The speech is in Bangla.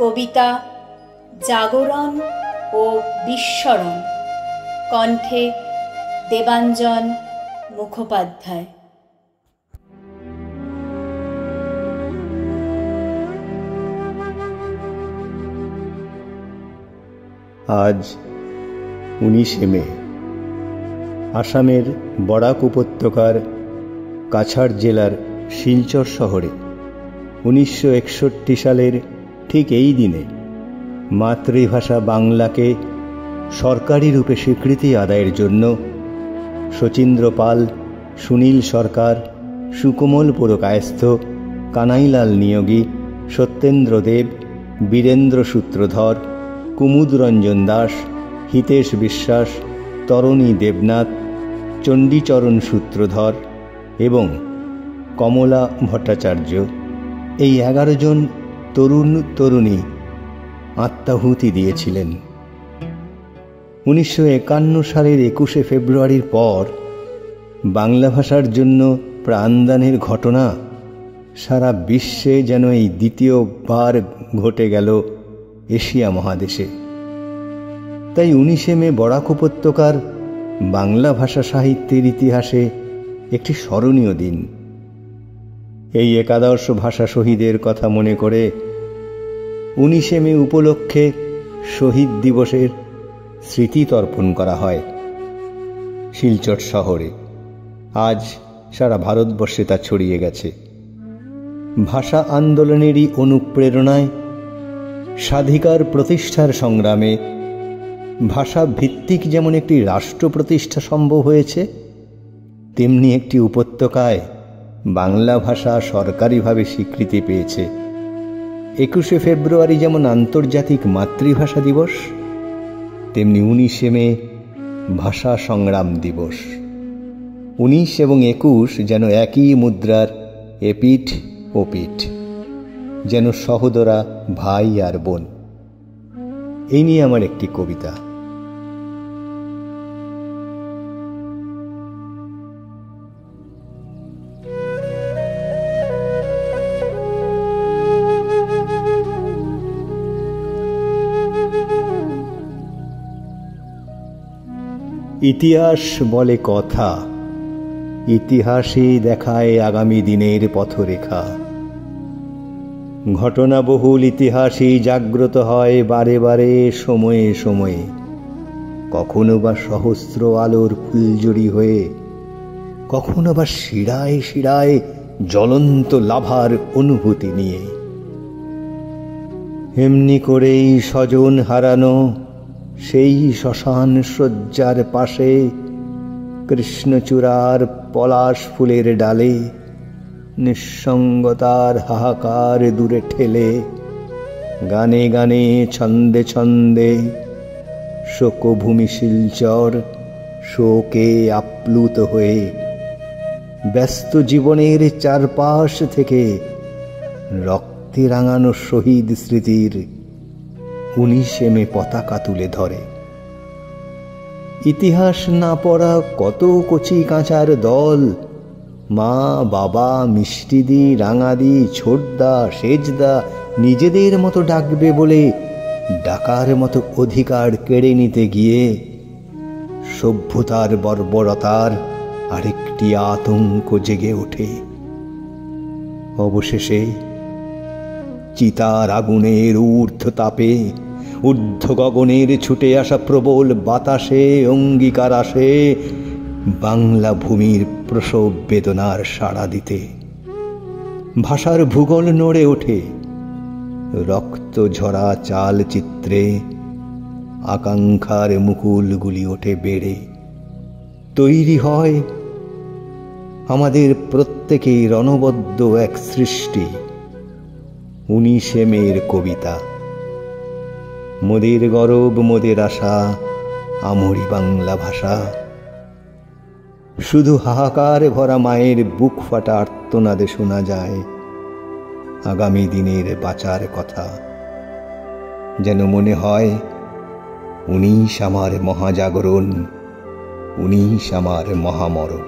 কবিতা জাগরণ ও বিস্মরণ, কণ্ঠে দেবাঞ্জন মুখোপাধ্যায়। আজ 19শে মে, আসামের বরাক উপত্যকার কাছাড় জেলার শিলচর শহরে 1961 সালের ঠিক এই দিনে মাতৃভাষা বাংলাকে সরকারি রূপে স্বীকৃতি আদায়ের জন্য শচীন্দ্র পাল, সুনীল সরকার, সুকোমল পুরকায়স্থ, কানাইলাল নিয়োগী, সত্যেন্দ্র দেব, বীরেন্দ্র সূত্রধর, কুমুদ রঞ্জন দাস, হিতেশ বিশ্বাস, তরণী দেবনাথ, চণ্ডীচরণ সূত্রধর এবং কমলা ভট্টাচার্য, এই 11 জন তরুণ তরুণী আত্মাহুতি দিয়েছিলেন। 1951 সালের 21শে ফেব্রুয়ারির পর বাংলা ভাষার জন্য প্রাণদানের ঘটনা সারা বিশ্বে যেন এই দ্বিতীয়বার ঘটে গেল এশিয়া মহাদেশে। তাই 19শে মে বরাক উপত্যকার বাংলা ভাষা সাহিত্যের ইতিহাসে একটি স্মরণীয় দিন। এই একাদশ ভাষা শহীদের কথা মনে করে 19শে মে উপলক্ষে শহীদ দিবসের স্মৃতি তর্পণ করা হয় শিলচর শহরে। আজ সারা ভারতবর্ষে তা ছড়িয়ে গেছে। ভাষা আন্দোলনেরই অনুপ্রেরণায় স্বাধিকার প্রতিষ্ঠার সংগ্রামে ভাষা ভিত্তিক যেমন একটি রাষ্ট্র প্রতিষ্ঠা সম্ভব হয়েছে, তেমনি একটি উপত্যকায় বাংলা ভাষা সরকারিভাবে স্বীকৃতি পেয়েছে। 21শে ফেব্রুয়ারি যেমন আন্তর্জাতিক মাতৃভাষা দিবস, তেমনি 19শে মে ভাষা সংগ্রাম দিবস। 19 এবং 21 যেন একই মুদ্রার এপিঠ ওপিঠ, যেন সহোদরা, ভাই আর বোন। এই নিয়ে আমার একটি কবিতা। ইতিহাস বলে কথা, ইতিহাসই দেখায় আগামী দিনের পথরেখা। ঘটনাবহুল ইতিহাসই জাগ্রত হয় বারে বারে, সময়ে সময়ে, কখনো বা সহস্র আলোর ফুলজড়ি হয়ে, কখনো বা শিরায় শিরায় জ্বলন্ত লাভার অনুভূতি নিয়ে। এমনি করেই স্বজন হারানো সেই শ্মশান শয্যার পাশে, কৃষ্ণচূড়ার পলাশ ফুলের ডালে, নিঃসঙ্গতার হাহাকার দূরে ঠেলে, গানে গানে ছন্দে ছন্দে, শোকভূমি শিলচর শোকে আপ্লুত হয়ে, ব্যস্ত জীবনের চারপাশ থেকে রক্তে রাঙানো শহীদ স্মৃতির 19শে মে পতাকা তুলে ধরে। ইতিহাস না পড়া কত কচি কাঁচার দল মা, বাবা, মিষ্টিদি, রাঙাদি, ছোটদা, সেজদা নিজেদের মতো ডাকবে বলে ডাকার মতো অধিকার কেড়ে নিতে গিয়ে সভ্যতার বর্বরতার আরেকটি আতঙ্ক জেগে ওঠে। অবশেষে চিতার আগুনের ঊর্ধ্ব তাপে, ঊর্ধ্ব গগনের ছুটে আসা প্রবল বাতাসে অঙ্গীকার আসে বাংলা ভূমির প্রসব বেদনার সাড়া দিতে। ভাষার ভূগোল নড়ে ওঠে, রক্ত ঝরা চাল চিত্রে আকাঙ্ক্ষার মুকুলগুলি ওঠে বেড়ে। তৈরি হয় আমাদের প্রত্যেকের অনবদ্য এক সৃষ্টি, 19শে মের কবিতা। মোদের গরব, মোদের আশা, আমরি বাংলা ভাষা। শুধু হাহাকার ভরা মায়ের বুক ফাটা আর্তনাদে শোনা যায় আগামী দিনের বাঁচার কথা। যেন মনে হয় 19 আমার মহাজাগরণ, 19 আমার মহামরণ।